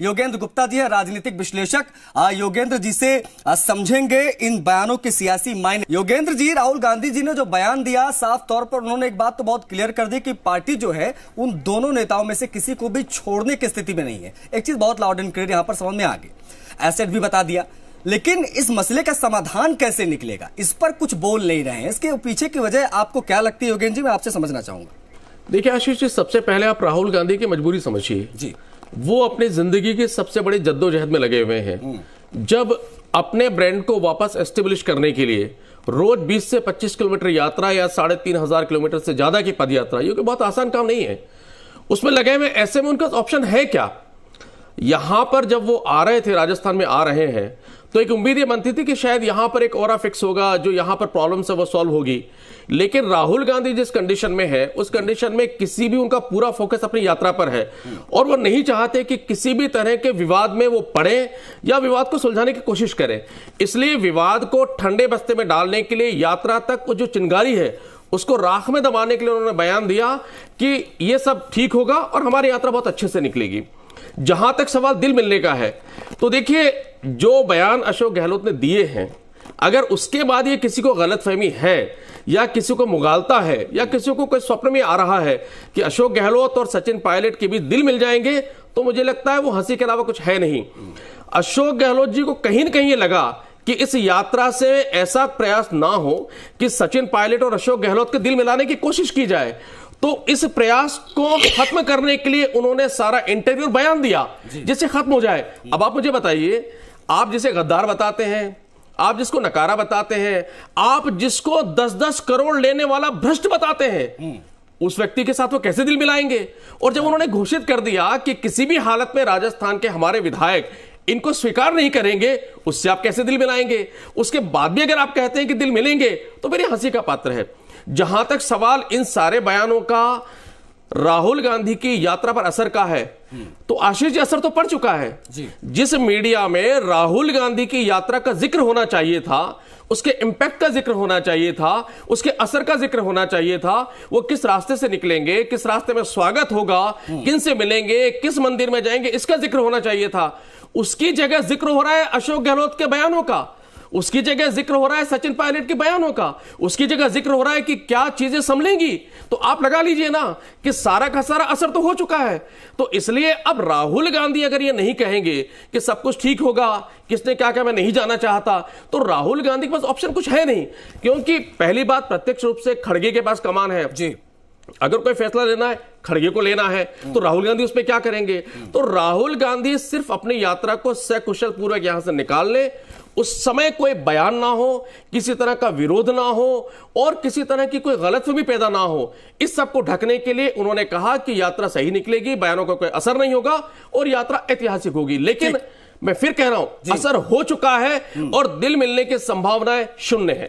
योगेंद्र गुप्ता जी है, राजनीतिक विश्लेषक। योगेंद्र जी से समझेंगे इन बयानों के सियासी मायने। योगेंद्र जी, राहुल गांधी जी ने जो बयान दिया, साफ तौर पर उन्होंने एक बात तो बहुत क्लियर कर दी कि पार्टी जो है उन दोनों नेताओं में से किसी को भी छोड़ने की स्थिति में नहीं है। एक चीज बहुत लाउड एंड क्लियर यहां पर समझ में आ गई, एसेट भी बता दिया, लेकिन इस मसले का समाधान कैसे निकलेगा इस पर कुछ बोल नहीं रहे हैं। इसके पीछे की वजह आपको क्या लगती है योगेंद्र जी, मैं आपसे समझना चाहूंगा। देखिए आशीष जी, सबसे पहले आप राहुल गांधी की मजबूरी समझिए जी। वो अपनी जिंदगी की सबसे बड़ी जद्दोजहद में लगे हुए हैं। जब अपने ब्रांड को वापस एस्टेब्लिश करने के लिए रोज 20 से 25 किलोमीटर यात्रा या 3,500 किलोमीटर से ज्यादा की पद यात्रा, ये बहुत आसान काम नहीं है, उसमें लगे हुए। ऐसे में उनका ऑप्शन है क्या? यहां पर जब वो आ रहे थे, राजस्थान में आ रहे हैं, तो एक उम्मीद ये बनती थी कि शायद यहां पर एक ऑरा फिक्स होगा, जो यहां पर प्रॉब्लम्स है वो सॉल्व होगी। लेकिन राहुल गांधी जिस कंडीशन में है, उस कंडीशन में किसी भी उनका पूरा फोकस अपनी यात्रा पर है, और वो नहीं चाहते कि किसी भी तरह के विवाद में वो पड़े या विवाद को सुलझाने की कोशिश करें। इसलिए विवाद को ठंडे बस्ते में डालने के लिए यात्रा तक वो जो चिंगारी है उसको राख में दबाने के लिए उन्होंने बयान दिया कि ये सब ठीक होगा और हमारी यात्रा बहुत अच्छे से निकलेगी। जहां तक सवाल दिल मिलने का है, तो देखिए जो बयान अशोक गहलोत ने दिए हैं, अगर उसके बाद ये किसी को गलतफहमी है या किसी को मुगालता है या किसी को कोई स्वप्न में आ रहा है कि अशोक गहलोत और सचिन पायलट के बीच दिल मिल जाएंगे, तो मुझे लगता है वो हंसी के अलावा कुछ है नहीं। अशोक गहलोत जी को कहीं ना कहीं ये लगा कि इस यात्रा से ऐसा प्रयास ना हो कि सचिन पायलट और अशोक गहलोत के दिल मिलाने की कोशिश की जाए, तो इस प्रयास को खत्म करने के लिए उन्होंने सारा इंटरव्यू बयान दिया जिससे खत्म हो जाए। अब आप मुझे बताइए, आप जिसे गद्दार बताते हैं, आप जिसको नकारा बताते हैं, आप जिसको 10-10 करोड़ लेने वाला भ्रष्ट बताते हैं, उस व्यक्ति के साथ वो कैसे दिल मिलाएंगे? और जब उन्होंने घोषित कर दिया कि किसी भी हालत में राजस्थान के हमारे विधायक इनको स्वीकार नहीं करेंगे, उससे आप कैसे दिल मिलाएंगे? उसके बाद भी अगर आप कहते हैं कि दिल मिलेंगे, तो मेरी हंसी का पात्र है। जहां तक सवाल इन सारे बयानों का राहुल गांधी की यात्रा पर असर का है, तो आशीष जी असर तो पड़ चुका है जी। जिस मीडिया में राहुल गांधी की यात्रा का जिक्र होना चाहिए था, उसके इंपैक्ट का जिक्र होना चाहिए था, उसके असर का जिक्र होना चाहिए था, वो किस रास्ते से निकलेंगे, किस रास्ते में स्वागत होगा, किन से मिलेंगे, किस मंदिर में जाएंगे, इसका जिक्र होना चाहिए था। उसकी जगह जिक्र हो रहा है अशोक गहलोत के बयानों का, उसकी जगह जिक्र हो रहा है सचिन पायलट के बयानों का, उसकी जगह जिक्र हो रहा है कि क्या चीजें संभलेंगी। तो आप लगा लीजिए ना कि सारा का सारा असर तो हो चुका है। तो इसलिए अब राहुल गांधी अगर ये नहीं कहेंगे कि सब कुछ ठीक होगा, किसने क्या कहा मैं नहीं जाना चाहता, तो राहुल गांधी के पास ऑप्शन कुछ है नहीं। क्योंकि पहली बात, प्रत्यक्ष रूप से खड़गे के पास कमान है जी। अगर कोई फैसला लेना है, खड़गे को लेना है, तो राहुल गांधी उस पर क्या करेंगे? तो राहुल गांधी सिर्फ अपनी यात्रा को सकुशल पूर्वक यहां से निकाल ले, उस समय कोई बयान ना हो, किसी तरह का विरोध ना हो और किसी तरह की कोई गलतफहमी पैदा ना हो, इस सब को ढकने के लिए उन्होंने कहा कि यात्रा सही निकलेगी, बयानों का कोई असर नहीं होगा और यात्रा ऐतिहासिक होगी। लेकिन मैं फिर कह रहा हूं, असर हो चुका है और दिल मिलने की संभावनाएं शून्य है।